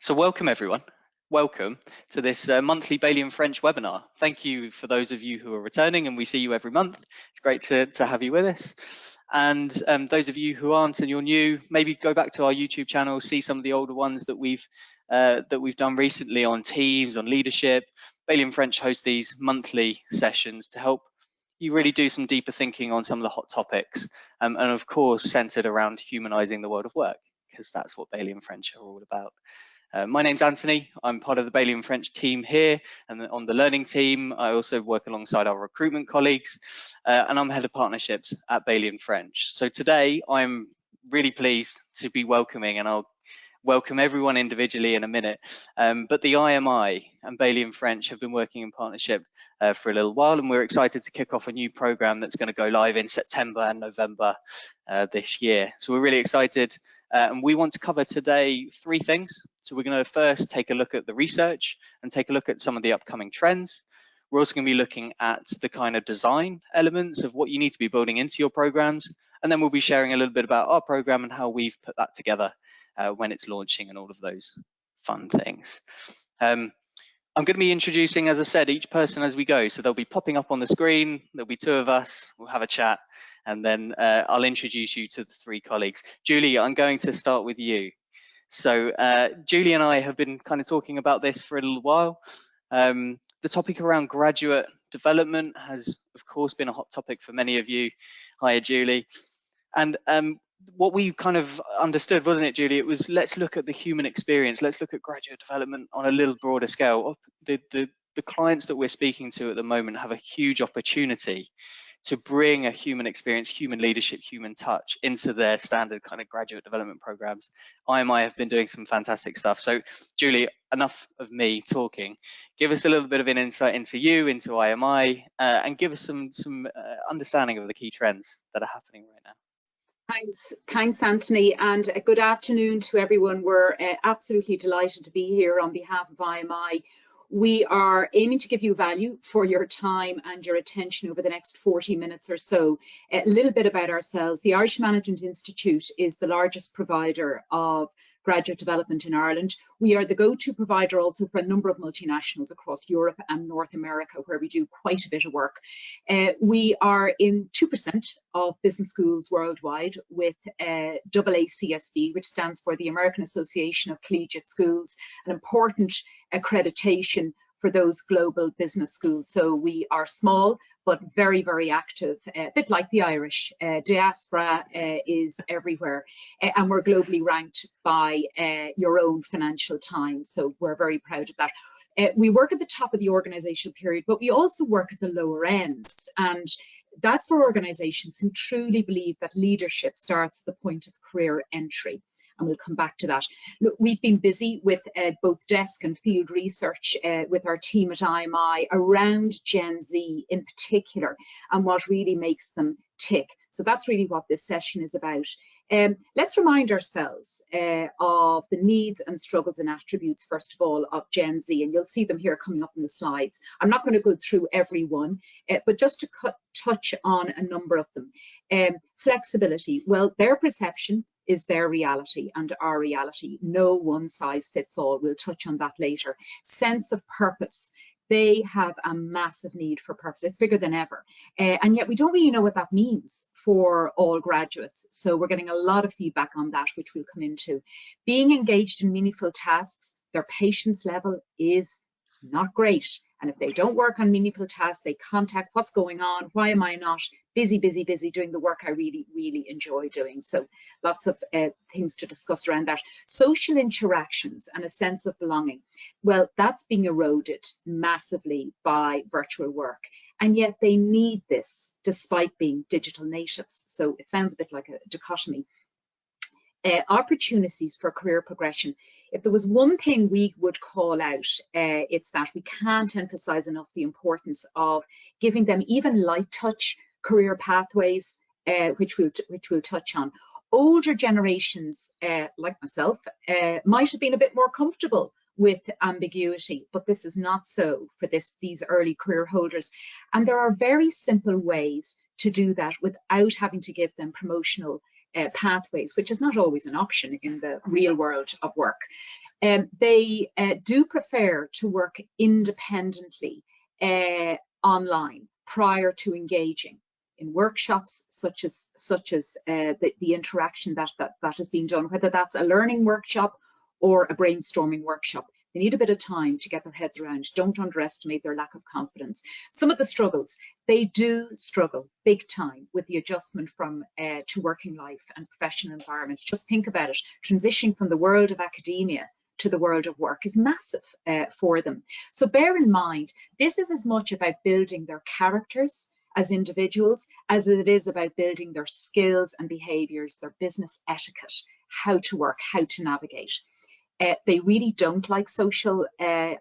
So welcome everyone. Welcome to this monthly Bailey and French webinar. Thank you for those of you who are returning, and we see you every month. It's great to have you with us. And those of you who aren't and you're new, maybe go back to our YouTube channel, see some of the older ones that we've done recently on teams, on leadership. Bailey and French host these monthly sessions to help you really do some deeper thinking on some of the hot topics, and of course centered around humanizing the world of work, because that's what Bailey and French are all about. My name's Anthony. I'm part of the Bailey and French team here, and on the learning team, I also work alongside our recruitment colleagues, and I'm head of partnerships at Bailey and French. So today, I'm really pleased to be welcoming, and I'll welcome everyone individually in a minute, but the IMI and Bailey and French have been working in partnership for a little while, and we're excited to kick off a new program that's going to go live in September and November this year. So we're really excited, and we want to cover today three things. So we're going to first take a look at the research and take a look at some of the upcoming trends. We're also going to be looking at the kind of design elements of what you need to be building into your programs, and then we'll be sharing a little bit about our program and how we've put that together when it's launching and all of those fun things. I'm going to be introducing, as I said, each person as we go. So they'll be popping up on the screen. There'll be two of us. We'll have a chat, and then I'll introduce you to the three colleagues. Julie, I'm going to start with you. So Julie and I have been kind of talking about this for a little while. The topic around graduate development has, of course, been a hot topic for many of you. Hiya, Julie. And what we kind of understood, wasn't it, Julie? It was, let's look at the human experience. Let's look at graduate development on a little broader scale. The clients that we're speaking to at the moment have a huge opportunity to bring a human experience, human leadership, human touch into their standard kind of graduate development programs. IMI have been doing some fantastic stuff. So Julie, enough of me talking. Give us a little bit of an insight into you, into IMI, and give us some understanding of the key trends that are happening right now. Thanks, Anthony, and a good afternoon to everyone. We're absolutely delighted to be here on behalf of IMI. We are aiming to give you value for your time and your attention over the next 40 minutes or so. A little bit about ourselves. The Irish Management Institute is the largest provider of graduate development in Ireland. We are the go-to provider also for a number of multinationals across Europe and North America, where we do quite a bit of work. We are in 2% of business schools worldwide with AACSB, which stands for the American Association of Collegiate Schools, an important accreditation for those global business schools. So we are small, but very, very active, a bit like the Irish. Diaspora is everywhere, and we're globally ranked by your own Financial Times, so we're very proud of that. We work at the top of the organizational period, but we also work at the lower ends, and that's for organizations who truly believe that leadership starts at the point of career entry. And we'll come back to that. Look, we've been busy with both desk and field research with our team at IMI around Gen Z in particular, and what really makes them tick. So that's really what this session is about. Let's remind ourselves of the needs and struggles and attributes, first of all, of Gen Z, and you'll see them here coming up in the slides. I'm not going to go through every one, but just to touch on a number of them. Flexibility, well, their perception is their reality and our reality. No one size fits all. We'll touch on that later. Sense of purpose. They have a massive need for purpose. It's bigger than ever. And yet we don't really know what that means for all graduates. So we're getting a lot of feedback on that, which we'll come into. Being engaged in meaningful tasks, their patience level is not great. And if they don't work on meaningful tasks, they contact what's going on, why am I not busy doing the work I really, really enjoy doing. So lots of things to discuss around that. Social interactions and a sense of belonging. Well, that's being eroded massively by virtual work. And yet they need this despite being digital natives. So it sounds a bit like a dichotomy. Opportunities for career progression. If there was one thing we would call out, it's that we can't emphasize enough the importance of giving them even light touch career pathways, which we'll touch on. Older generations, like myself, might have been a bit more comfortable with ambiguity, but this is not so for these early career holders. And there are very simple ways to do that without having to give them promotional pathways, which is not always an option in the real world of work. They do prefer to work independently online prior to engaging in workshops such as the interaction that has been done, whether that's a learning workshop or a brainstorming workshop. They need a bit of time to get their heads around. Don't underestimate their lack of confidence. Some of the struggles, they do struggle big time with the adjustment from to working life and professional environment. Just think about it. Transitioning from the world of academia to the world of work is massive for them. So bear in mind, this is as much about building their characters as individuals as it is about building their skills and behaviors, their business etiquette, how to work, how to navigate. They really don't like social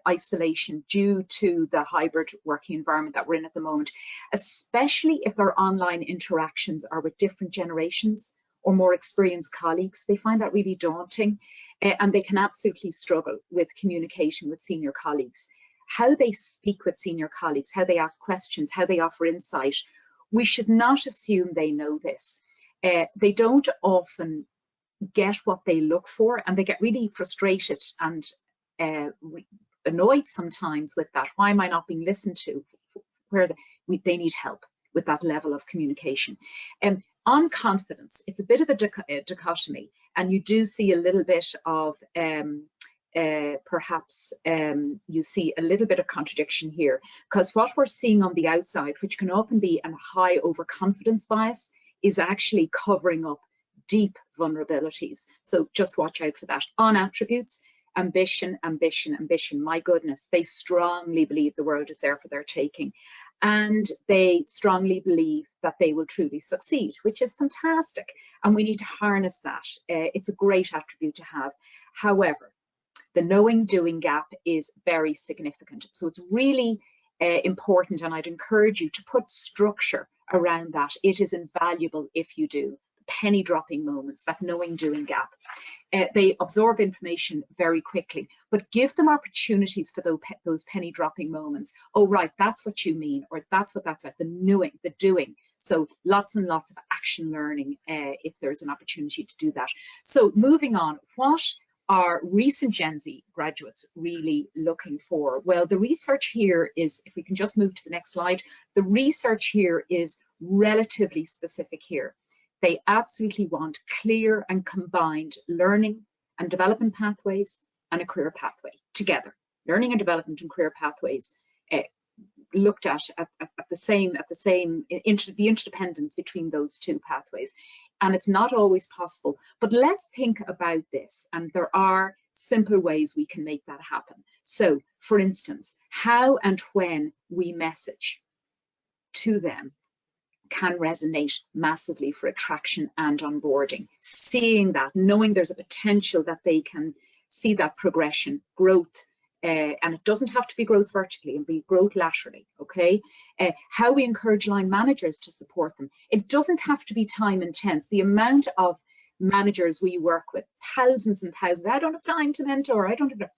isolation due to the hybrid working environment that we're in at the moment, especially if their online interactions are with different generations or more experienced colleagues. They find that really daunting, and they can absolutely struggle with communication with senior colleagues. How they speak with senior colleagues, how they ask questions, how they offer insight, we should not assume they know this. They don't often get what they look for, and they get really frustrated and annoyed sometimes with that. Why am I not being listened to? They need help with that level of communication. On confidence, it's a bit of a dichotomy, and you do see a little bit of perhaps you see a little bit of contradiction here, because what we're seeing on the outside, which can often be a high overconfidence bias, is actually covering up deep vulnerabilities. So just watch out for that. On attributes, ambition, ambition, ambition. My goodness, they strongly believe the world is there for their taking. And they strongly believe that they will truly succeed, which is fantastic. And we need to harness that. It's a great attribute to have. However, the knowing-doing gap is very significant. So it's really important, and I'd encourage you to put structure around that. It is invaluable if you do. Penny dropping moments, that knowing-doing gap. They absorb information very quickly, but give them opportunities for those penny dropping moments. Oh, right, that's what you mean, or that's what that's like, the knowing, the doing. So lots and lots of action learning if there's an opportunity to do that. So moving on, what are recent Gen Z graduates really looking for? Well, the research here is, if we can just move to the next slide, the research here is relatively specific here. They absolutely want clear and combined learning and development pathways and a career pathway together. Learning and development and career pathways looked at the same, the interdependence between those two pathways. And it's not always possible, but let's think about this. And there are simple ways we can make that happen. So for instance, how and when we message to them can resonate massively for attraction and onboarding. Seeing that, knowing there's a potential that they can see that progression, growth, and it doesn't have to be growth vertically, and be growth laterally, okay? How we encourage line managers to support them. It doesn't have to be time intense. The amount of managers we work with, thousands and thousands, I don't have time to mentor, I don't have.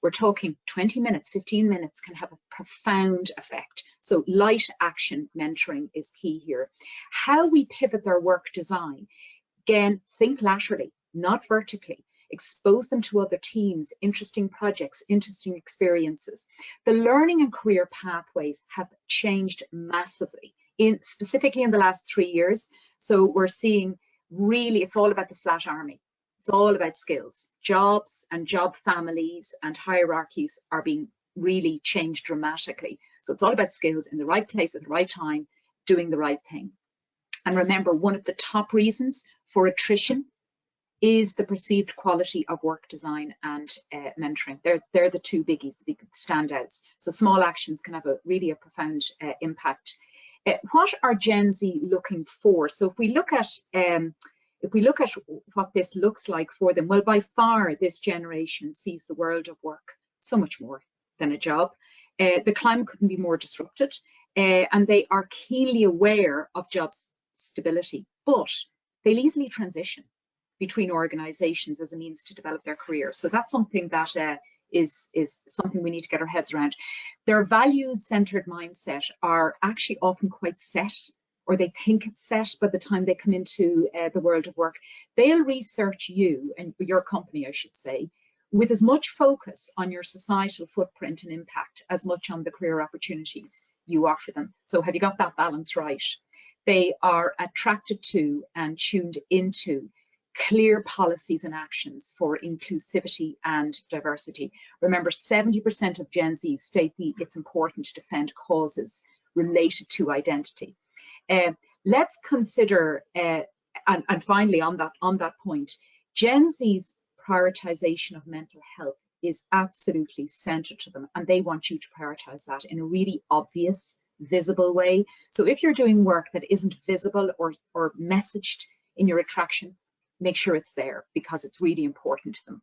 We're talking 20 minutes, 15 minutes can have a profound effect. So light action mentoring is key here. How we pivot their work design. Again, think laterally, not vertically. Expose them to other teams, interesting projects, interesting experiences. The learning and career pathways have changed massively, specifically in the last 3 years. So we're seeing really, it's all about the flat army. It's all about skills. Jobs and job families and hierarchies are being really changed dramatically. So it's all about skills in the right place at the right time, doing the right thing. And remember, one of the top reasons for attrition is the perceived quality of work design and mentoring. They're the two biggies, the big standouts. So small actions can have really a profound impact. What are Gen Z looking for? So if we look at what this looks like for them, well, by far this generation sees the world of work so much more than a job. The climate couldn't be more disrupted, and they are keenly aware of job stability, but they'll easily transition between organizations as a means to develop their career. So that's something that is something we need to get our heads around. Their values-centered mindset are actually often quite set, or they think it's set by the time they come into the world of work. They'll research you and your company, I should say, with as much focus on your societal footprint and impact as much on the career opportunities you offer them. So have you got that balance right? They are attracted to and tuned into clear policies and actions for inclusivity and diversity. Remember, 70% of Gen Z state it's important to defend causes related to identity. Let's consider, and finally on that point, Gen Z's prioritization of mental health is absolutely central to them, and they want you to prioritize that in a really obvious, visible way. So if you're doing work that isn't visible or messaged in your attraction, make sure it's there because it's really important to them.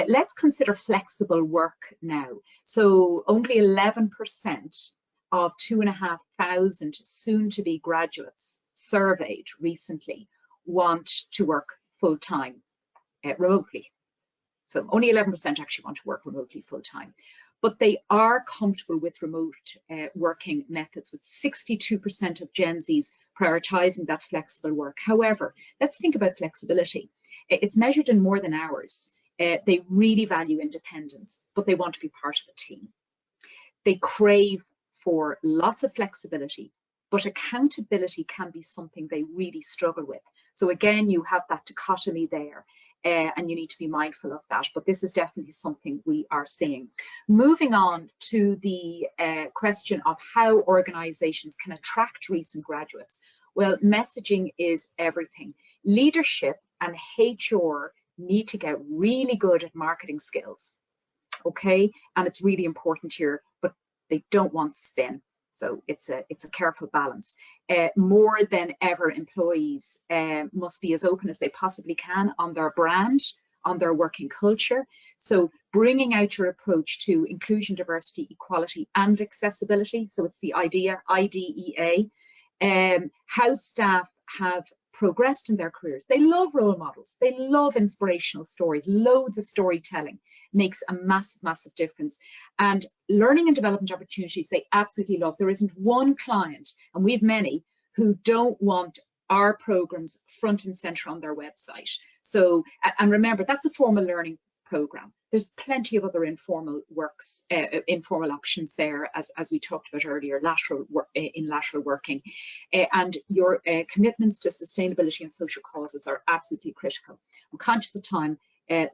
Let's consider flexible work now. So only 11% of 2,500 soon-to-be graduates surveyed recently want to work full-time remotely. So only 11% actually want to work remotely full-time. But they are comfortable with remote working methods, with 62% of Gen Zs prioritizing that flexible work. However, let's think about flexibility. It's measured in more than hours. They really value independence, but they want to be part of a team. They crave for lots of flexibility, but accountability can be something they really struggle with. So again, you have that dichotomy there, and you need to be mindful of that, but this is definitely something we are seeing. Moving on to the question of how organizations can attract recent graduates. Well, messaging is everything. Leadership and HR need to get really good at marketing skills, okay? And it's really important here, but they don't want spin. So it's a careful balance. More than ever, employees must be as open as they possibly can on their brand, on their working culture. So bringing out your approach to inclusion, diversity, equality, and accessibility. So it's the IDEA. How staff have progressed in their careers. They love role models. They love inspirational stories. Loads of storytelling makes a massive, massive difference. And learning and development opportunities, they absolutely love. There isn't one client, and we've many, who don't want our programs front and center on their website. So, and remember, that's a formal learning program. There's plenty of other informal works, informal options there, as we talked about earlier, lateral working. And your commitments to sustainability and social causes are absolutely critical. I'm conscious of time.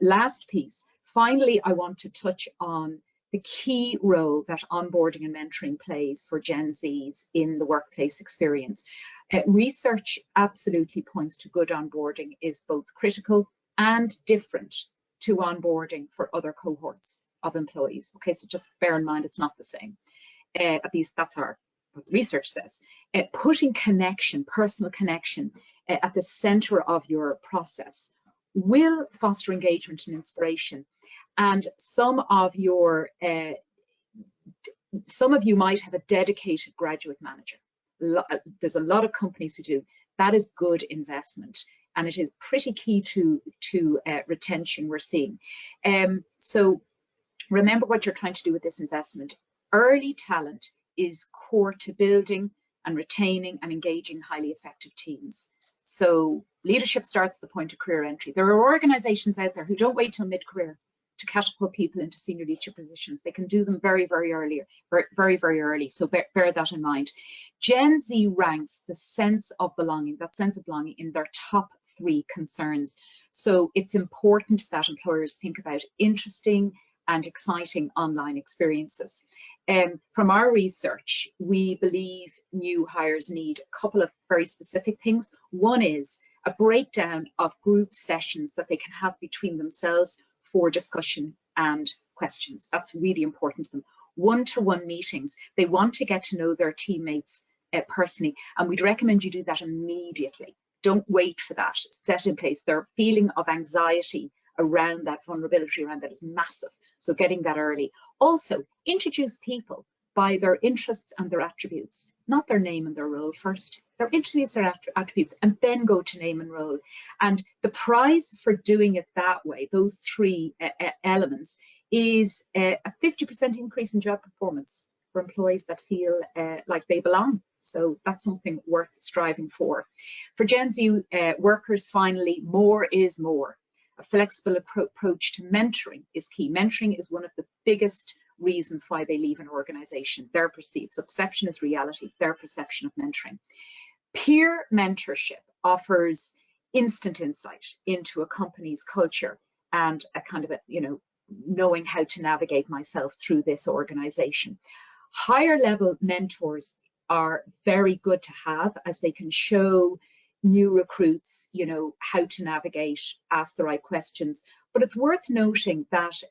Last piece. Finally, I want to touch on the key role that onboarding and mentoring plays for Gen Zs in the workplace experience. Research absolutely points to good onboarding is both critical and different to onboarding for other cohorts of employees. Okay, so just bear in mind it's not the same. At least that's what the research says. Putting connection, personal connection, at the center of your process will foster engagement and inspiration. And some of you might have a dedicated graduate manager. There's a lot of companies who do. That is good investment, and it is pretty key to retention we're seeing. So remember what you're trying to do with this investment. Early talent is core to building and retaining and engaging highly effective teams. So leadership starts at the point of career entry. There are organizations out there who don't wait till mid-career to catapult people into senior leadership positions. They can do them very, very early. So bear that in mind. Gen Z ranks the sense of belonging, that sense of belonging, in their top 3 concerns. So it's important that employers think about interesting and exciting online experiences. From our research, we believe new hires need a couple of very specific things. One is a breakdown of group sessions that they can have between themselves for discussion and questions. That's really important to them. One-to-one meetings. They want to get to know their teammates personally, and we'd recommend you do that immediately. Don't wait for that. Set in place. Their feeling of anxiety around that, vulnerability around that, is massive. So getting that early. Also, introduce people by their interests and their attributes, not their name and their role first. Their interests, their attributes, and then go to name and role. And the prize for doing it that way, those 3 elements, is a 50% increase in job performance for employees that feel like they belong. So that's something worth striving for. For Gen Z workers, finally, more is more. A flexible approach to mentoring is key. Mentoring is one of the biggest reasons why they leave an organization. Their perceived, so perception is reality, their perception of mentoring. Peer mentorship offers instant insight into a company's culture and a kind of a, knowing how to navigate myself through this organization. Higher level mentors are very good to have, as they can show new recruits, how to navigate, ask the right questions. But it's worth noting that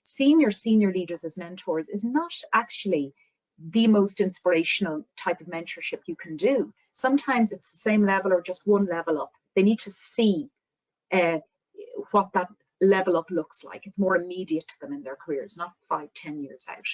senior leaders as mentors is not actually the most inspirational type of mentorship you can do. Sometimes it's the same level or just one level up. They need to see what that level up looks like. It's more immediate to them in their careers, not 5-10 years out.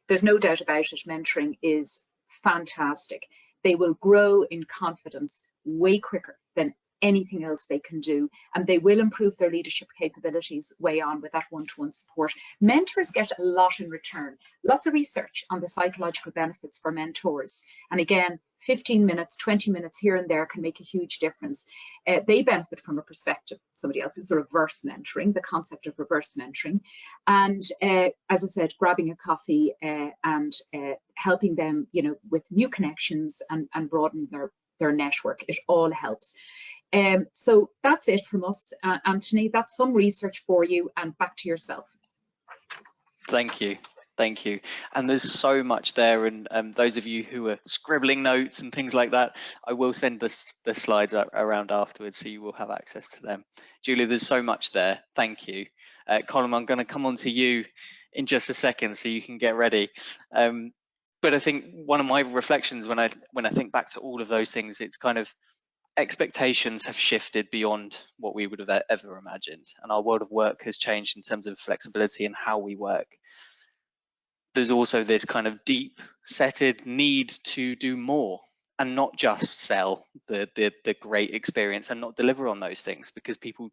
There's no doubt about it, mentoring is fantastic. They will grow in confidence way quicker than anything else they can do, and they will improve their leadership capabilities way on with that one-to-one support. Mentors get a lot in return. Lots of research on the psychological benefits for mentors, and again, 15 minutes, 20 minutes here and there can make a huge difference. They benefit from a perspective of somebody else. It's a reverse mentoring, the concept of reverse mentoring, and as I said, grabbing a coffee and helping them, with new connections and broaden their network. It all helps. So that's it from us, Anthony. That's some research for you, and back to yourself. Thank you. And there's so much there, and those of you who are scribbling notes and things like that, I will send the slides around afterwards, so you will have access to them. Julie, there's so much there. Thank you. Colin, I'm going to come on to you in just a second, so you can get ready. But I think one of my reflections when I think back to all of those things, it's kind of expectations have shifted beyond what we would have ever imagined, and our world of work has changed in terms of flexibility and how we work. There's also this kind of deep-seated need to do more and not just sell the great experience and not deliver on those things, because people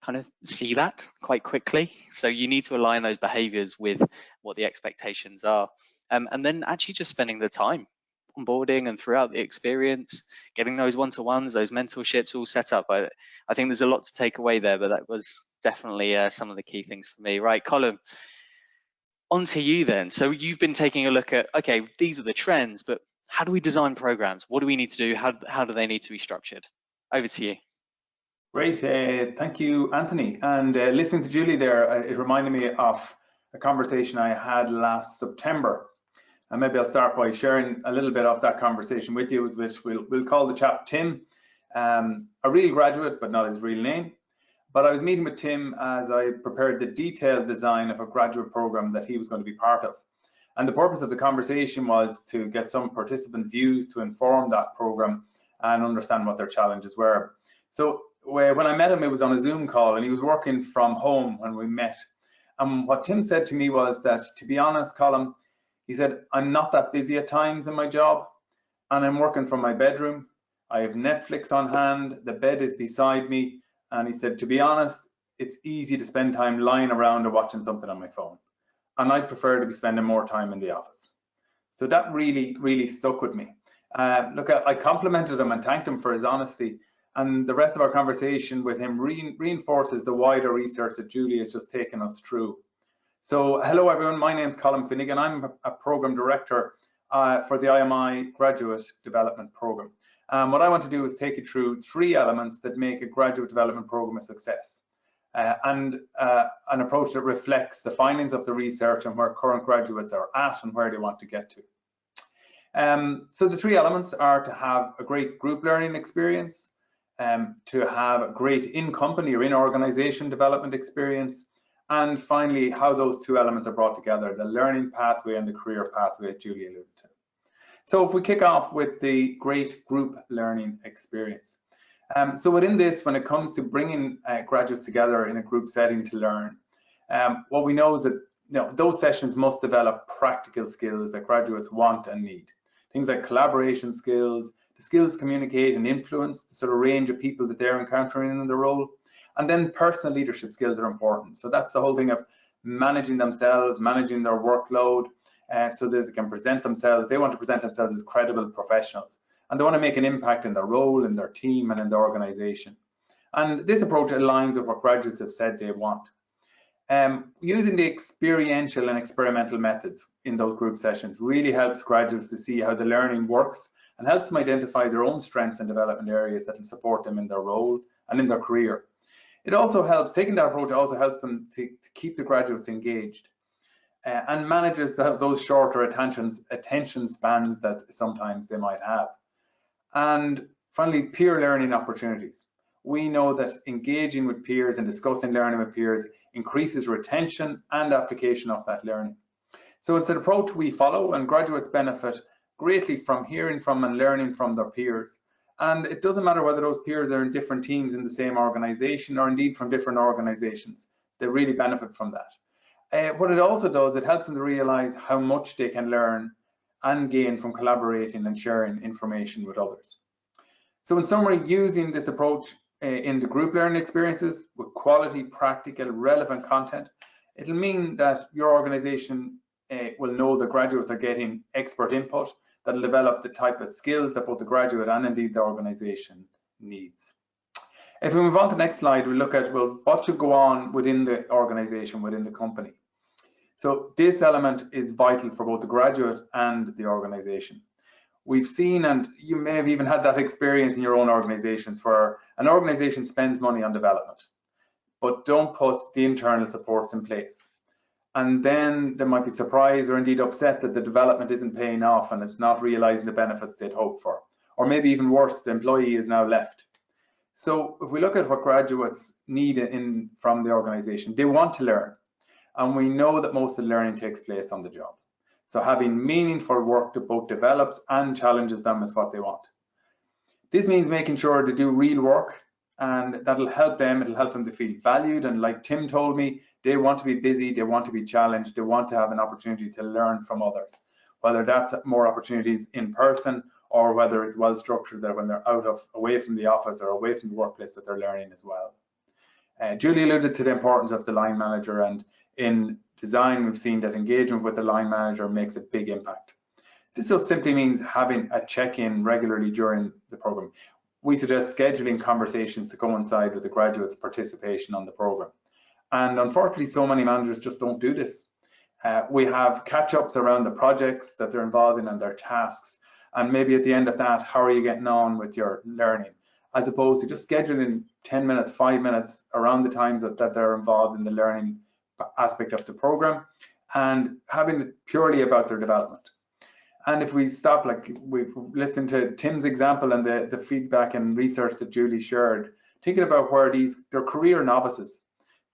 kind of see that quite quickly. So you need to align those behaviors with what the expectations are, and then actually just spending the time onboarding and throughout the experience, getting those one-to-ones, those mentorships all set up. I think there's a lot to take away there, but that was definitely some of the key things for me. Right, Colin, on to you then. So you've been taking a look at, okay, these are the trends, but how do we design programs? What do we need to do? How do they need to be structured? Over to you. Great, thank you, Anthony. And listening to Julie there, it reminded me of a conversation I had last September. And maybe I'll start by sharing a little bit of that conversation with you, which we'll call the chap Tim, a real graduate, but not his real name. But I was meeting with Tim as I prepared the detailed design of a graduate program that he was going to be part of. And the purpose of the conversation was to get some participants' views to inform that program and understand what their challenges were. So when I met him, it was on a Zoom call, and he was working from home when we met. And what Tim said to me was that, to be honest, Colin, he said, I'm not that busy at times in my job, and I'm working from my bedroom. I have Netflix on hand, the bed is beside me, and he said, to be honest, it's easy to spend time lying around or watching something on my phone, and I prefer to be spending more time in the office. So that really stuck with me. Look, I complimented him and thanked him for his honesty, and the rest of our conversation with him reinforces the wider research that Julie has just taken us through. So hello everyone, my name's Colin Finnegan. I'm a program director for the IMI Graduate Development Program. What I want to do is take you through 3 elements that make a graduate development program a success, and an approach that reflects the findings of the research and where current graduates are at and where they want to get to. So the 3 elements are to have a great group learning experience, to have a great in-company or in-organization development experience, and finally, how those 2 elements are brought together, the learning pathway and the career pathway that Julie alluded to. So if we kick off with the great group learning experience. So within this, when it comes to bringing graduates together in a group setting to learn, what we know is that those sessions must develop practical skills that graduates want and need. Things like collaboration skills, the skills to communicate and influence the sort of range of people that they're encountering in the role. And then personal leadership skills are important. So that's the whole thing of managing themselves, managing their workload, so that they can present themselves. They want to present themselves as credible professionals, and they want to make an impact in their role, in their team, and in their organization. And this approach aligns with what graduates have said they want. Using the experiential and experimental methods in those group sessions really helps graduates to see how the learning works and helps them identify their own strengths and development areas that will support them in their role and in their career. It also helps, taking that approach also helps them to keep the graduates engaged and manages those shorter attention spans that sometimes they might have. And finally, peer learning opportunities. We know that engaging with peers and discussing learning with peers increases retention and application of that learning. So it's an approach we follow, and graduates benefit greatly from hearing from and learning from their peers. And it doesn't matter whether those peers are in different teams in the same organization or indeed from different organizations. They really benefit from that. What it also does, it helps them to realize how much they can learn and gain from collaborating and sharing information with others. So in summary, using this approach in the group learning experiences with quality, practical, relevant content, it'll mean that your organization will know the graduates are getting expert input that'll develop the type of skills that both the graduate and indeed the organization needs. If we move on to the next slide, we look at, well, what should go on within the organization, within the company. So this element is vital for both the graduate and the organization. We've seen, and you may have even had that experience in your own organizations, where an organization spends money on development, but don't put the internal supports in place. And then they might be surprised or indeed upset that the development isn't paying off and it's not realizing the benefits they'd hoped for. Or maybe even worse, the employee is now left. So if we look at what graduates need from the organization, they want to learn. And we know that most of the learning takes place on the job. So having meaningful work that both develops and challenges them is what they want. This means making sure they do real work, and that'll help them. It'll help them to feel valued. And like Tim told me, they want to be busy, they want to be challenged, they want to have an opportunity to learn from others, whether that's more opportunities in person or whether it's well structured that when they're away from the office or away from the workplace that they're learning as well. Julie alluded to the importance of the line manager, and in design, we've seen that engagement with the line manager makes a big impact. This just simply means having a check-in regularly during the program. We suggest scheduling conversations to coincide with the graduates' participation on the program. And unfortunately, so many managers just don't do this. We have catch-ups around the projects that they're involved in and their tasks. And maybe at the end of that, how are you getting on with your learning? As opposed to just scheduling 10 minutes, 5 minutes around the times that they're involved in the learning aspect of the program and having it purely about their development. And if we stop, like we've listened to Tim's example and the feedback and research that Julie shared, thinking about where they're career novices.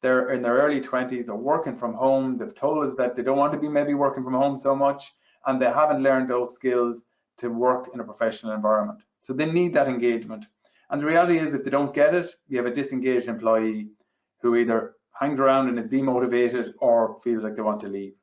They're in their early 20s, they're working from home. They've told us that they don't want to be maybe working from home so much, and they haven't learned those skills to work in a professional environment. So they need that engagement. And the reality is, if they don't get it, you have a disengaged employee who either hangs around and is demotivated or feels like they want to leave.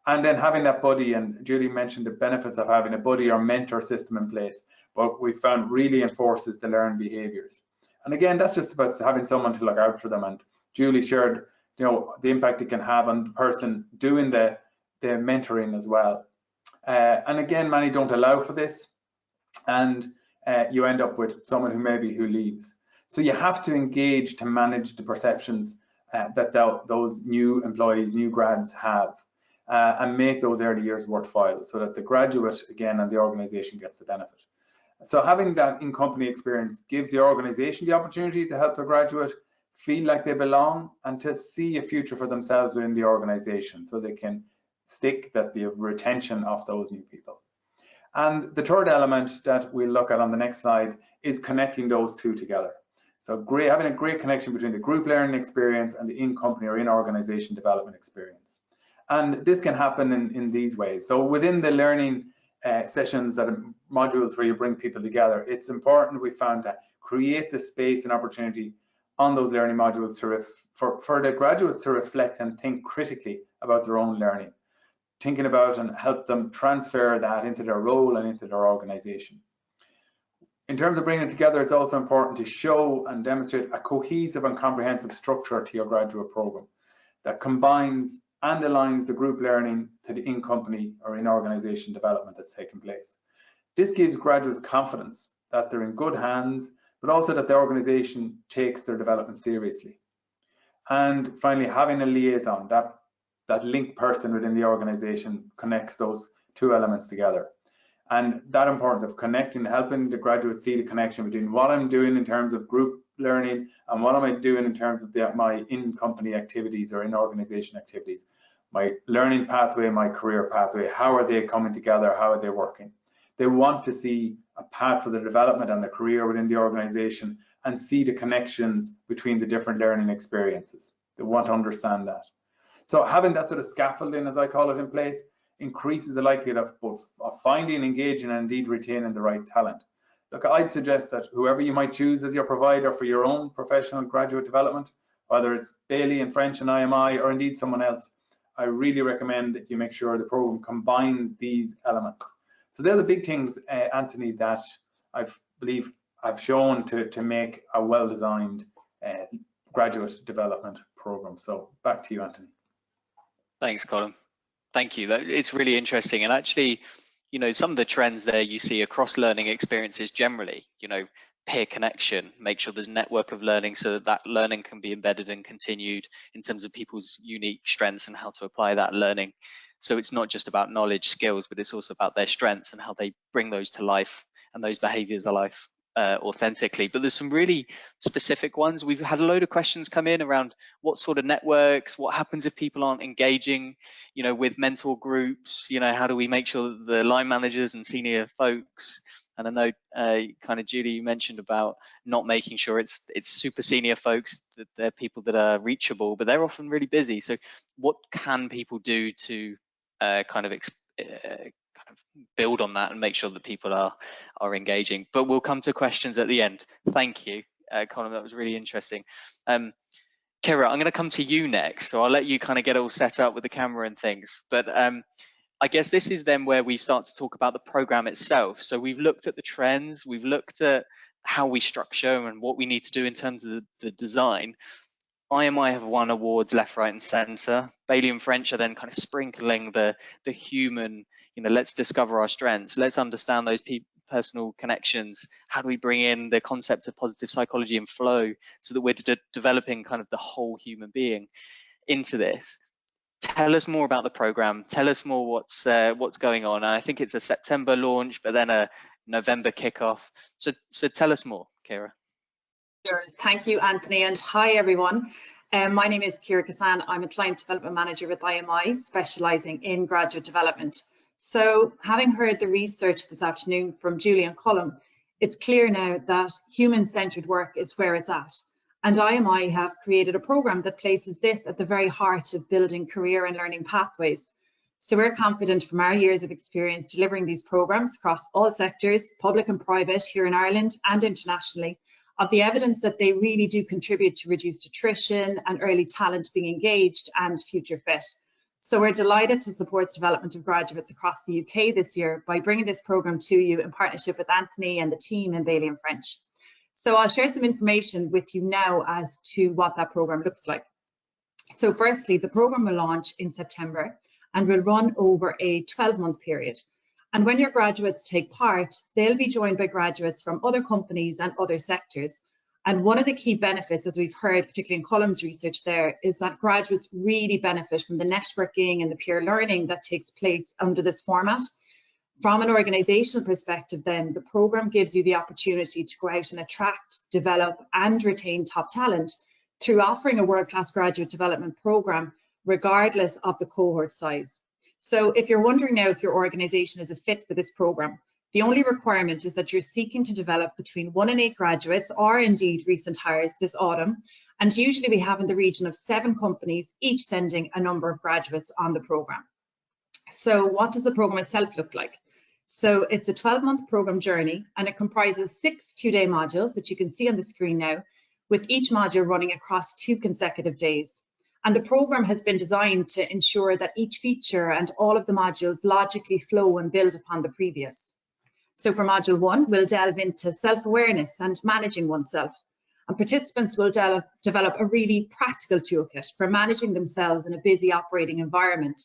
And then having that buddy, and Julie mentioned the benefits of having a buddy or mentor system in place, but we found really enforces the learned behaviors. And again, that's just about having someone to look out for them. And Julie shared, the impact it can have on the person doing the mentoring as well. And again, many don't allow for this, and you end up with someone who leaves. So you have to engage to manage the perceptions that those new employees, new grads have, and make those early years worthwhile so that the graduate, again, and the organization gets the benefit. So having that in-company experience gives the organization the opportunity to help the graduate feel like they belong and to see a future for themselves within the organization so they can stick the retention of those new people. And the third element that we'll look at on the next slide is connecting those two together. So having a great connection between the group learning experience and the in-company or in-organization development experience. And this can happen in these ways. So within the learning sessions that are modules where you bring people together, it's important, we found, to create the space and opportunity on those learning modules for the graduates to reflect and think critically about their own learning, thinking about and help them transfer that into their role and into their organization. In terms of bringing it together, it's also important to show and demonstrate a cohesive and comprehensive structure to your graduate program that combines and aligns the group learning to the in-company or in-organization development that's taking place. This gives graduates confidence that they're in good hands, but also that the organisation takes their development seriously. And finally, having a liaison, that link person within the organisation connects those two elements together. And that importance of connecting, helping the graduates see the connection between what I'm doing in terms of group learning and what am I doing in terms of my in-company activities or in-organisation activities, my learning pathway, my career pathway, how are they coming together, how are they working? They want to see a path for the development and the career within the organisation and see the connections between the different learning experiences. They want to understand that. So having that sort of scaffolding, as I call it, in place increases the likelihood of both finding, engaging, and indeed retaining the right talent. Look, I'd suggest that whoever you might choose as your provider for your own professional graduate development, whether it's Bailey and French and IMI or indeed someone else, I really recommend that you make sure the program combines these elements. So they're the big things, Anthony, that I believe I've shown to make a well-designed graduate development program. So back to you, Anthony. Thanks, Colin. Thank you. It's really interesting. And actually, you know, some of the trends there you see across learning experiences generally, you know, peer connection, make sure there's a network of learning so that learning can be embedded and continued in terms of people's unique strengths and how to apply that learning. So it's not just about knowledge, skills, but it's also about their strengths and how they bring those to life and those behaviors to life authentically. But there's some really specific ones. We've had a load of questions come in around what sort of networks, what happens if people aren't engaging, you know, with mentor groups, you know, how do we make sure that the line managers and senior folks, and I know kind of Julie, you mentioned about not making sure it's super senior folks, that they're people that are reachable, but they're often really busy. So what can people do to kind of build on that and make sure that people are engaging? But we'll come to questions at the end. Thank you, Colin, that was really interesting. Kira, I'm going to come to you next, so I'll let you kind of get all set up with the camera and things. But I guess this is then where we start to talk about the program itself. So we've looked at the trends, we've looked at how we structure and what we need to do in terms of the design. IMI have won awards left, right, and centre. Bailey and French are then kind of sprinkling the human, you know, let's discover our strengths, let's understand those personal connections. How do we bring in the concept of positive psychology and flow so that we're developing kind of the whole human being into this? Tell us more about the program. Tell us more what's going on. And I think it's a September launch, but then a November kickoff. So tell us more, Kira. Sure. Thank you, Anthony, and hi everyone. My name is Kira Kassan. I'm a Client Development Manager with IMI, specialising in graduate development. So having heard the research this afternoon from Julie and Colin, it's clear now that human-centred work is where it's at. And IMI have created a programme that places this at the very heart of building career and learning pathways. So we're confident from our years of experience delivering these programmes across all sectors, public and private, here in Ireland and internationally, of the evidence that they really do contribute to reduced attrition and early talent being engaged and future fit. So we're delighted to support the development of graduates across the UK this year by bringing this programme to you in partnership with Anthony and the team in Bailey and French. So I'll share some information with you now as to what that programme looks like. So firstly, the programme will launch in September and will run over a 12-month period. And when your graduates take part, they'll be joined by graduates from other companies and other sectors. And one of the key benefits, as we've heard, particularly in Colin's research there, is that graduates really benefit from the networking and the peer learning that takes place under this format. From an organisational perspective then, the programme gives you the opportunity to go out and attract, develop and retain top talent through offering a world-class graduate development programme, regardless of the cohort size. So if you're wondering now if your organisation is a fit for this programme, the only requirement is that you're seeking to develop between 1 and 8 graduates, or indeed recent hires this autumn. And usually we have in the region of 7 companies, each sending a number of graduates on the programme. So what does the programme itself look like? So it's a 12-month programme journey, and it comprises 6 two-day modules that you can see on the screen now, with each module running across 2 consecutive days. And the programme has been designed to ensure that each feature and all of the modules logically flow and build upon the previous. So for module 1, we'll delve into self-awareness and managing oneself. And participants will develop a really practical toolkit for managing themselves in a busy operating environment.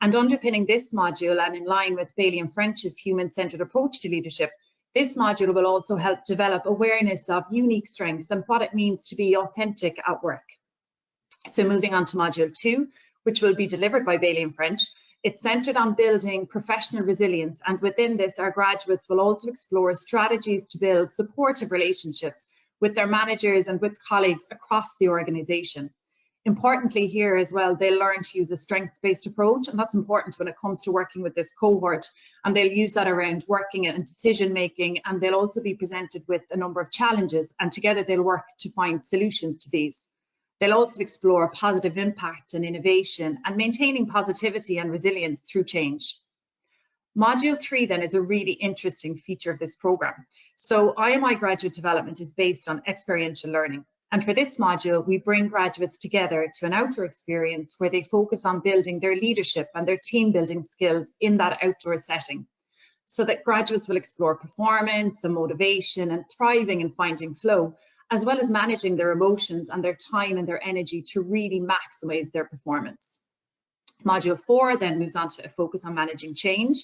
And underpinning this module, and in line with Bailey and French's human-centred approach to leadership, This module will also help develop awareness of unique strengths and what it means to be authentic at work. So moving on to module 2, which will be delivered by Bailey and French, it's centered on building professional resilience, and within this our graduates will also explore strategies to build supportive relationships with their managers and with colleagues across the organisation. Importantly here as well, they'll learn to use a strengths-based approach, and that's important when it comes to working with this cohort, and they'll use that around working and decision making, and they'll also be presented with a number of challenges, and together they'll work to find solutions to these. They'll also explore positive impact and innovation and maintaining positivity and resilience through change. Module 3 then is a really interesting feature of this programme. So IMI graduate development is based on experiential learning. And for this module, we bring graduates together to an outdoor experience where they focus on building their leadership and their team building skills in that outdoor setting, so that graduates will explore performance and motivation and thriving and finding flow, as well as managing their emotions and their time and their energy to really maximize their performance. Module 4 then moves on to a focus on managing change.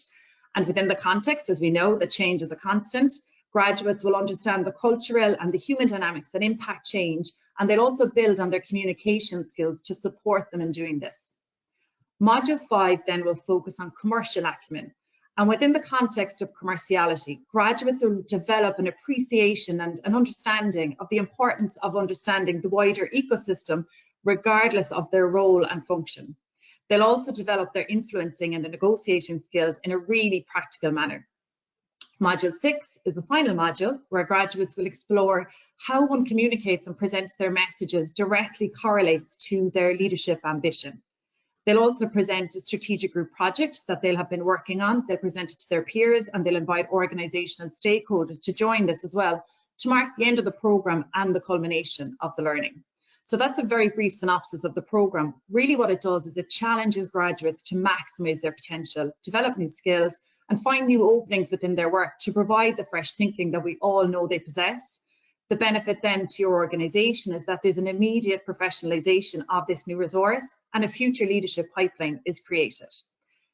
And within the context, as we know, that change is a constant, graduates will understand the cultural and the human dynamics that impact change, and they'll also build on their communication skills to support them in doing this. Module 5 then will focus on commercial acumen. And within the context of commerciality, graduates will develop an appreciation and an understanding of the importance of understanding the wider ecosystem, regardless of their role and function. They'll also develop their influencing and the negotiating skills in a really practical manner. Module 6 is the final module where graduates will explore how one communicates and presents their messages directly correlates to their leadership ambition. They'll also present a strategic group project that they'll have been working on. They'll present it to their peers and they'll invite organisational stakeholders to join this as well to mark the end of the programme and the culmination of the learning. So that's a very brief synopsis of the programme. Really what it does is it challenges graduates to maximise their potential, develop new skills and find new openings within their work to provide the fresh thinking that we all know they possess. The benefit then to your organisation is that there's an immediate professionalisation of this new resource and a future leadership pipeline is created.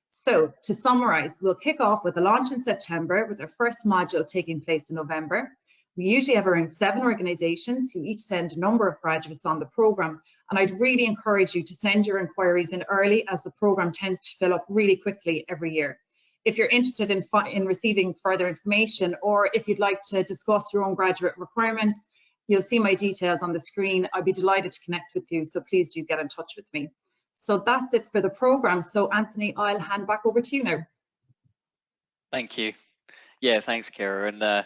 So to summarise, we'll kick off with a launch in September with our first module taking place in November. We usually have around 7 organisations who each send a number of graduates on the programme, and I'd really encourage you to send your inquiries in early as the programme tends to fill up really quickly every year. If you're interested in receiving further information, or if you'd like to discuss your own graduate requirements, you'll see my details on the screen. I'd be delighted to connect with you, so please do get in touch with me. So that's it for the programme. So Anthony, I'll hand back over to you now. Thank you. Yeah, thanks, Kira. And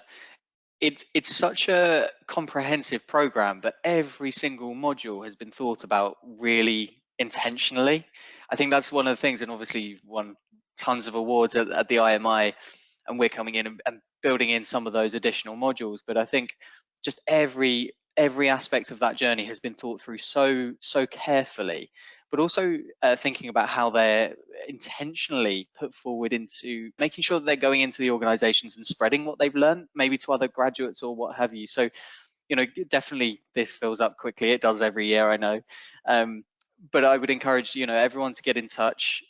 it's such a comprehensive programme, but every single module has been thought about really intentionally. I think that's one of the things, and obviously you've won tons of awards at the IMI, and we're coming in and building in some of those additional modules. But I think just every aspect of that journey has been thought through so carefully, but also thinking about how they're intentionally put forward into making sure that they're going into the organizations and spreading what they've learned, maybe to other graduates or what have you. So, you know, definitely this fills up quickly. It does every year, I know. But I would encourage, you know, everyone to get in touch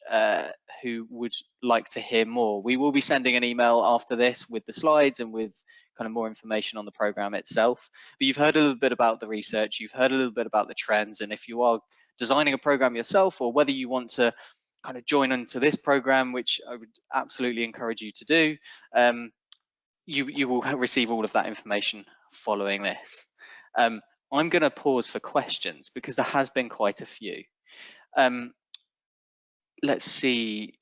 who would like to hear more. We will be sending an email after this with the slides and with kind of more information on the program itself. But you've heard a little bit about the research, you've heard a little bit about the trends, and if you are designing a program yourself, or whether you want to kind of join into this program, which I would absolutely encourage you to do, you will receive all of that information following this. I'm going to pause for questions because there has been quite a few. Let's see.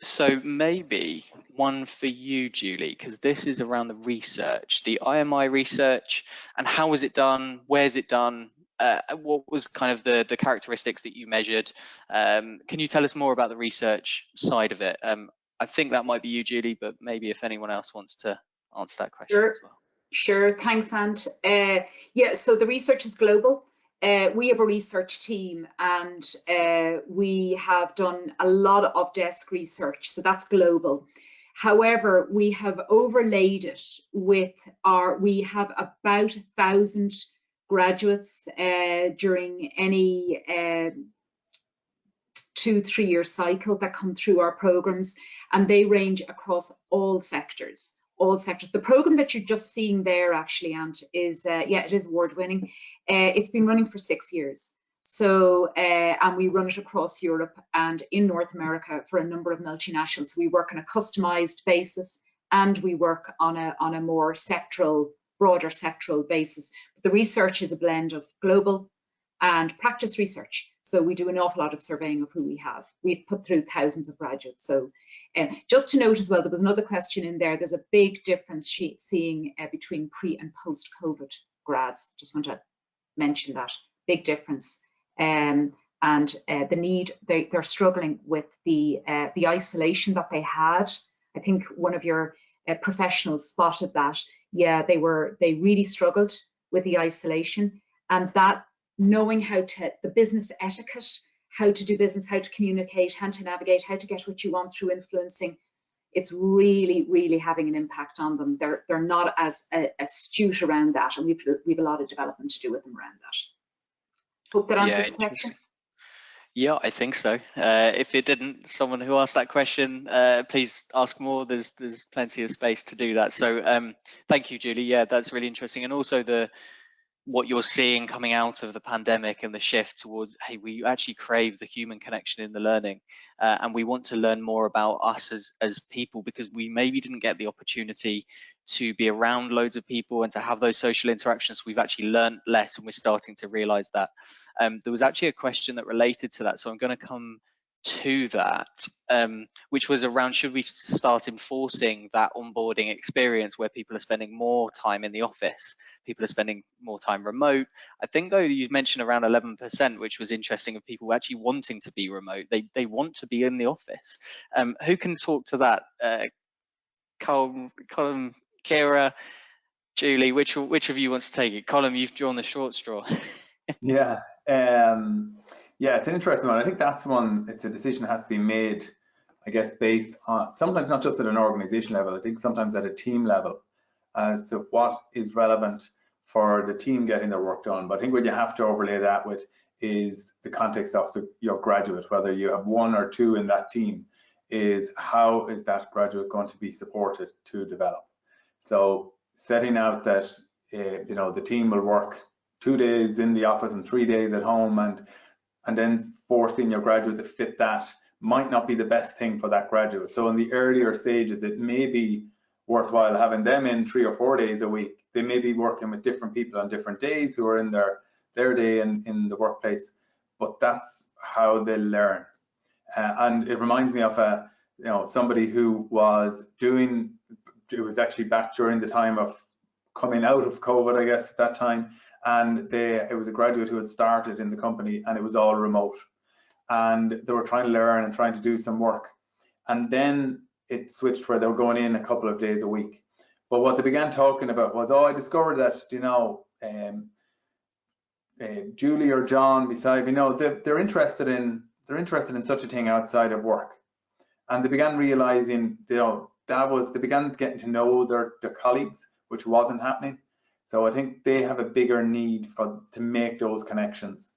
So maybe one for you, Julie, because this is around the research, the IMI research, and how was it done? Where's it done? What was kind of the characteristics that you measured? Can you tell us more about the research side of it? I think that might be you, Julie, but maybe if anyone else wants to answer that question as well. Sure, thanks, Ant. Yeah, so the research is global. We have a research team and we have done a lot of desk research, so that's global. However, we have overlaid it with we have about 1,000 graduates during any 2-3 year cycle that come through our programs, and they range across all sectors, all sectors. The program that you're just seeing there actually, Ant, is, yeah, it is award-winning. It's been running for 6 years. So, and we run it across Europe and in North America for a number of multinationals. We work on a customized basis, and we work on a more sectoral, broader sectoral basis. But the research is a blend of global and practice research. So we do an awful lot of surveying of who we have. We've put through thousands of graduates. So just to note as well, there was another question in there. There's a big difference seeing between pre and post-COVID grads. Just want to mention that. Big difference. And the need, they're struggling with the isolation that they had. I think one of your professionals spotted that. Yeah, they really struggled with the isolation, and that knowing the business etiquette, how to do business, how to communicate, how to navigate, how to get what you want through influencing, it's really, really having an impact on them. They're not as astute around that, and we've a lot of development to do with them around that. Hope that answers the question. Yeah, I think so. If it didn't, someone who asked that question, please ask more. There's plenty of space to do that. So thank you, Julie. Yeah, that's really interesting. And also what you're seeing coming out of the pandemic and the shift towards, hey, we actually crave the human connection in the learning, and we want to learn more about us as people, because we maybe didn't get the opportunity to be around loads of people and to have those social interactions. We've actually learned less, and we're starting to realize that. There was actually a question that related to that, so I'm going to come to that, which was around, should we start enforcing that onboarding experience where people are spending more time in the office, people are spending more time remote? I think though you mentioned around 11%, which was interesting, of people actually wanting to be remote. They want to be in the office. Who can talk to that? Colm, Kira, Julie, which of you wants to take it? Colm, you've drawn the short straw. Yeah. Yeah, it's an interesting one. I think that's one, it's a decision that has to be made, I guess, based on, sometimes not just at an organization level, I think sometimes at a team level, as to what is relevant for the team getting their work done. But I think what you have to overlay that with is the context of your graduate, whether you have one or two in that team, is how is that graduate going to be supported to develop. So setting out that, you know, the team will work 2 days in the office and 3 days at home, and then forcing your graduate to fit that might not be the best thing for that graduate. So in the earlier stages, it may be worthwhile having them in 3 or 4 days a week. They may be working with different people on different days who are in their day in the workplace, but that's how they learn. And it reminds me of somebody who was doing, it was actually back during the time of coming out of COVID, I guess, at that time. And it was a graduate who had started in the company, and it was all remote. And they were trying to learn and trying to do some work. And then it switched where they were going in a couple of days a week. But what they began talking about was, I discovered that, you know, Julie or John beside me, they're interested in such a thing outside of work. And they began realizing, you know, they began getting to know their colleagues, which wasn't happening. So I think they have a bigger need to make those connections.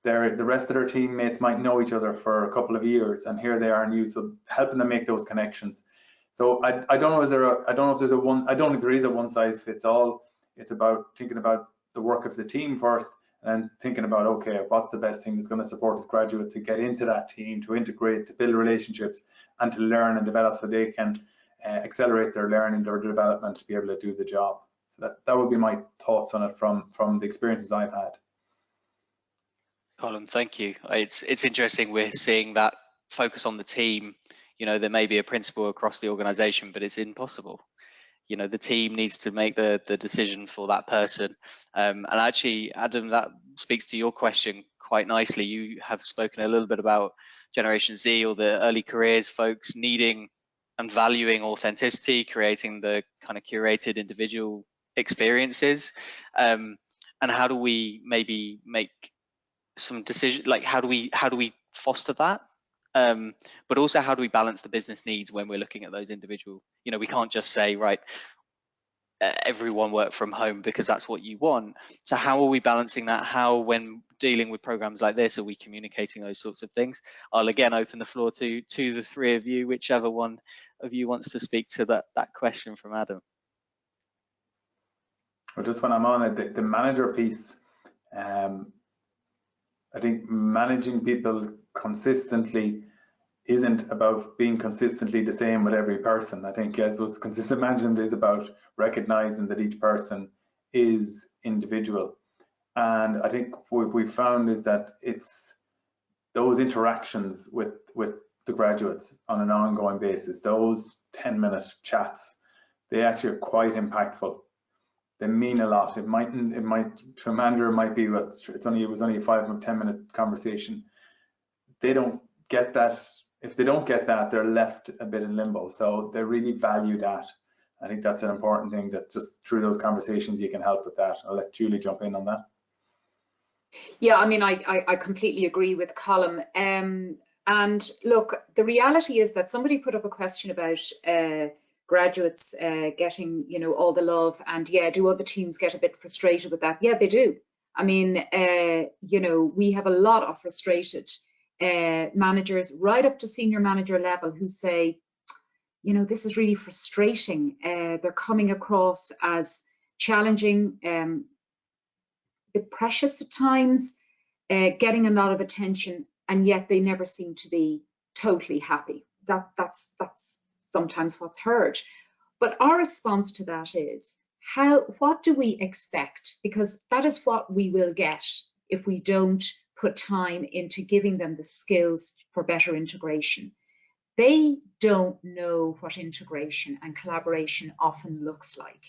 The rest of their teammates might know each other for a couple of years, and here they are new. So helping them make those connections. So I don't know if there is a one size fits all. It's about thinking about the work of the team first, and thinking about, okay, what's the best thing that's going to support this graduate to get into that team, to integrate, to build relationships, and to learn and develop, so they can accelerate their learning, their development, to be able to do the job. So that would be my thoughts on it from the experiences I've had. Colin, thank you. It's interesting, we're seeing that focus on the team. You know, there may be a principle across the organization, but it's impossible. You know, the team needs to make the decision for that person. And actually, Adam, that speaks to your question quite nicely. You have spoken a little bit about Generation Z, or the early careers folks, needing and valuing authenticity, creating the kind of curated individual experiences. And how do we maybe make some decisions, like how do we foster that? But also, how do we balance the business needs when we're looking at those individual? You know, we can't just say, right, everyone work from home because that's what you want. So how are we balancing that? How, when dealing with programs like this, are we communicating those sorts of things? I'll again open the floor to the three of you, whichever one of you wants to speak to that question from Adam. Or just when I'm on it, the manager piece, I think managing people consistently isn't about being consistently the same with every person. I think, I suppose, consistent management is about recognizing that each person is individual. And I think what we've found is that it's those interactions with the graduates on an ongoing basis, those 10-minute chats, they actually are quite impactful. They mean a lot. It might to a manager, it might be, well, it was only a 5 or 10-minute conversation. They don't get that. If they don't get that, they're left a bit in limbo. So they really value that. I think that's an important thing, that just through those conversations you can help with that. I'll let Julie jump in on that. Yeah, I mean, I completely agree with Colm. And look, the reality is that somebody put up a question about graduates getting, you know, all the love, and yeah, do other teams get a bit frustrated with that? Yeah, they do. I mean, you know, we have a lot of frustrated managers right up to senior manager level who say, you know, this is really frustrating. They're coming across as challenging, a bit precious at times, getting a lot of attention, and yet they never seem to be totally happy. That's sometimes what's heard. But our response to that is, what do we expect? Because that is what we will get if we don't put time into giving them the skills for better integration. They don't know what integration and collaboration often looks like.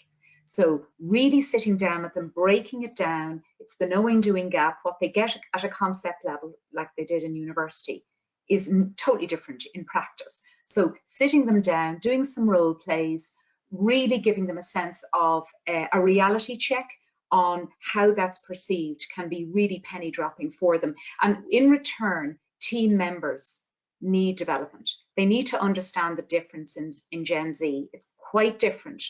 So really sitting down with them, breaking it down, it's the knowing doing gap. What they get at a concept level, like they did in university, is totally different in practice. So sitting them down, doing some role plays, really giving them a sense of a reality check on how that's perceived can be really penny dropping for them. And in return, team members need development. They need to understand the difference in Gen Z. It's quite different.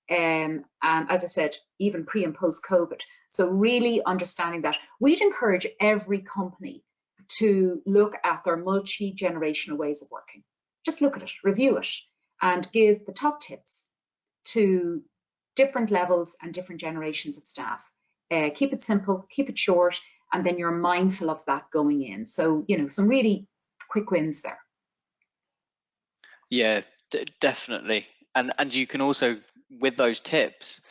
And as I said, even pre and post COVID. So really understanding that. We'd encourage every company to look at their multi-generational ways of working. Just look at it, review it, and give the top tips to different levels and different generations of staff. Keep it simple, keep it short, and then you're mindful of that going in. So, you know, some really quick wins there. Yeah, definitely. And you can also, with those tips,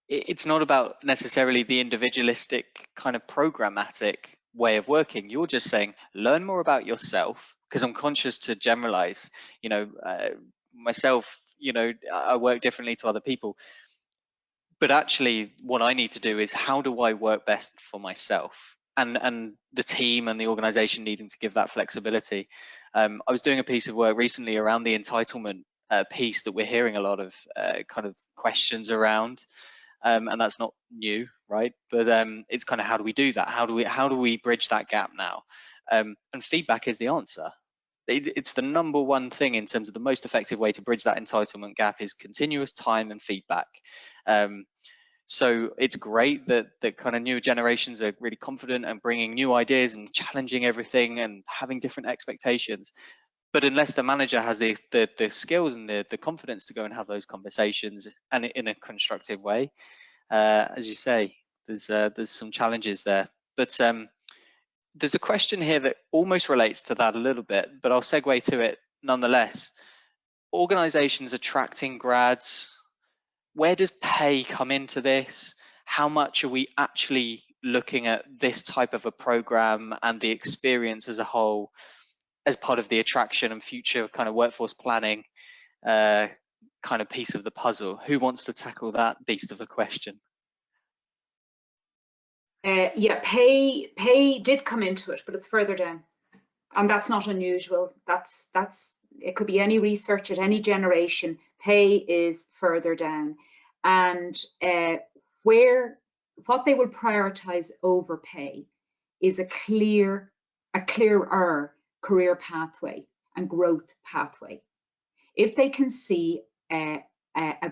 it's not about necessarily the individualistic kind of programmatic way of working. You're just saying, learn more about yourself, because I'm conscious to generalize, you know, myself, you know, I work differently to other people. But actually what I need to do is, how do I work best for myself? And the team and the organization needing to give that flexibility. I was doing a piece of work recently around the entitlement piece that we're hearing a lot of kind of questions around, and that's not new, right? But it's kind of, how do we do that? How do we bridge that gap now? And feedback is the answer. It's the number one thing in terms of the most effective way to bridge that entitlement gap is continuous time and feedback. So it's great that kind of newer generations are really confident and bringing new ideas and challenging everything and having different expectations. But unless the manager has the skills and the confidence to go and have those conversations and in a constructive way, as you say, there's some challenges there. But there's a question here that almost relates to that a little bit, but I'll segue to it nonetheless. Organizations attracting grads, where does pay come into this? How much are we actually looking at this type of a program and the experience as a whole as part of the attraction and future kind of workforce planning kind of piece of the puzzle? Who wants to tackle that beast of a question? Yeah, pay did come into it, but it's further down, and that's not unusual. That's it could be any research at any generation. Pay is further down, and what they will prioritize over pay is a clearer career pathway and growth pathway. If they can see a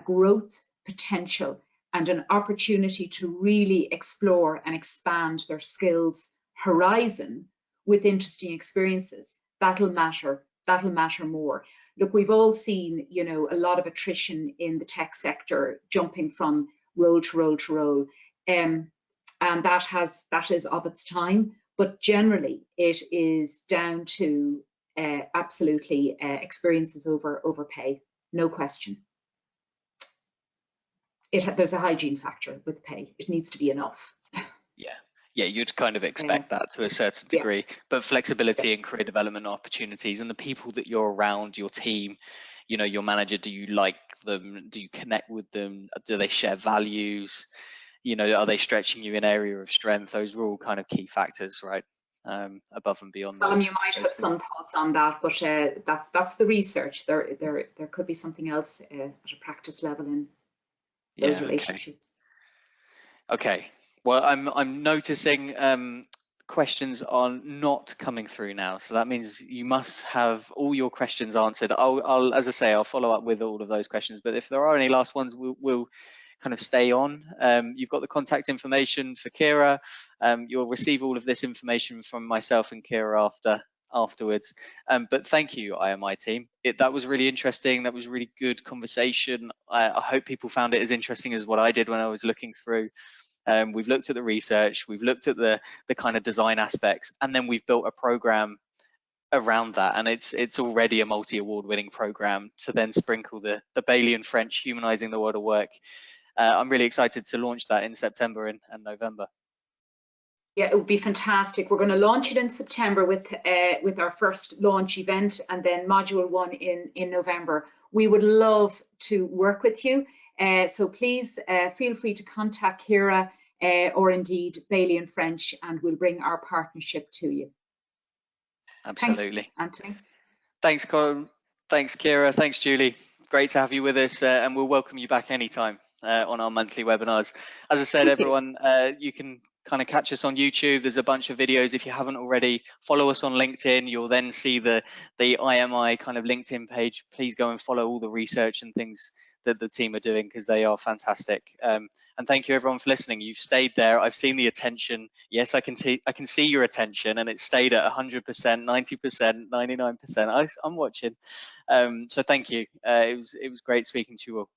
growth potential and an opportunity to really explore and expand their skills horizon with interesting experiences, that'll matter more. Look, we've all seen, you know, a lot of attrition in the tech sector, jumping from role to role to role. And that is of its time, but generally it is down to absolutely experiences over pay, no question. There's a hygiene factor with pay. It needs to be enough. Yeah, you'd kind of expect that to a certain degree, but flexibility and career development opportunities and the people that you're around, your team, you know, your manager, do you like them? Do you connect with them? Do they share values? You know, are they stretching you in area of strength? Those are all kind of key factors, right? Above and beyond those. You might have some thoughts on that, but that's the research. There could be something else at a practice level in those relationships. Okay. Well, I'm noticing questions are not coming through now, so that means you must have all your questions answered. I'll as I say, I'll follow up with all of those questions, but if there are any last ones, we'll kind of stay on. You've got the contact information for Kira. You'll receive all of this information from myself and Kira afterwards. But thank you, IMI team. That was really interesting. That was really good conversation. I hope people found it as interesting as what I did when I was looking through. We've looked at the research, we've looked at the kind of design aspects, and then we've built a program around that, and it's already a multi-award winning program to then sprinkle the Bailey in French, humanizing the world of work. I'm really excited to launch that in September and November. Yeah, it would be fantastic. We're going to launch it in September with our first launch event, and then module 1 in November. We would love to work with you. So please feel free to contact Kira or indeed Bailey in French, and we'll bring our partnership to you. Absolutely. Thanks, Anthony. Thanks, Colin. Thanks, Kira. Thanks, Julie. Great to have you with us, and we'll welcome you back anytime on our monthly webinars. As I said, everyone, you can kind of catch us on YouTube. There's a bunch of videos. If you haven't already, follow us on LinkedIn. You'll then see the IMI kind of LinkedIn page. Please go and follow all the research and things that the team are doing, because they are fantastic. And thank you everyone for listening. You've stayed there. I've seen the attention. Yes, I can see your attention, and it stayed at 100%, 90%, 99%. I'm watching. So thank you. It was great speaking to you all.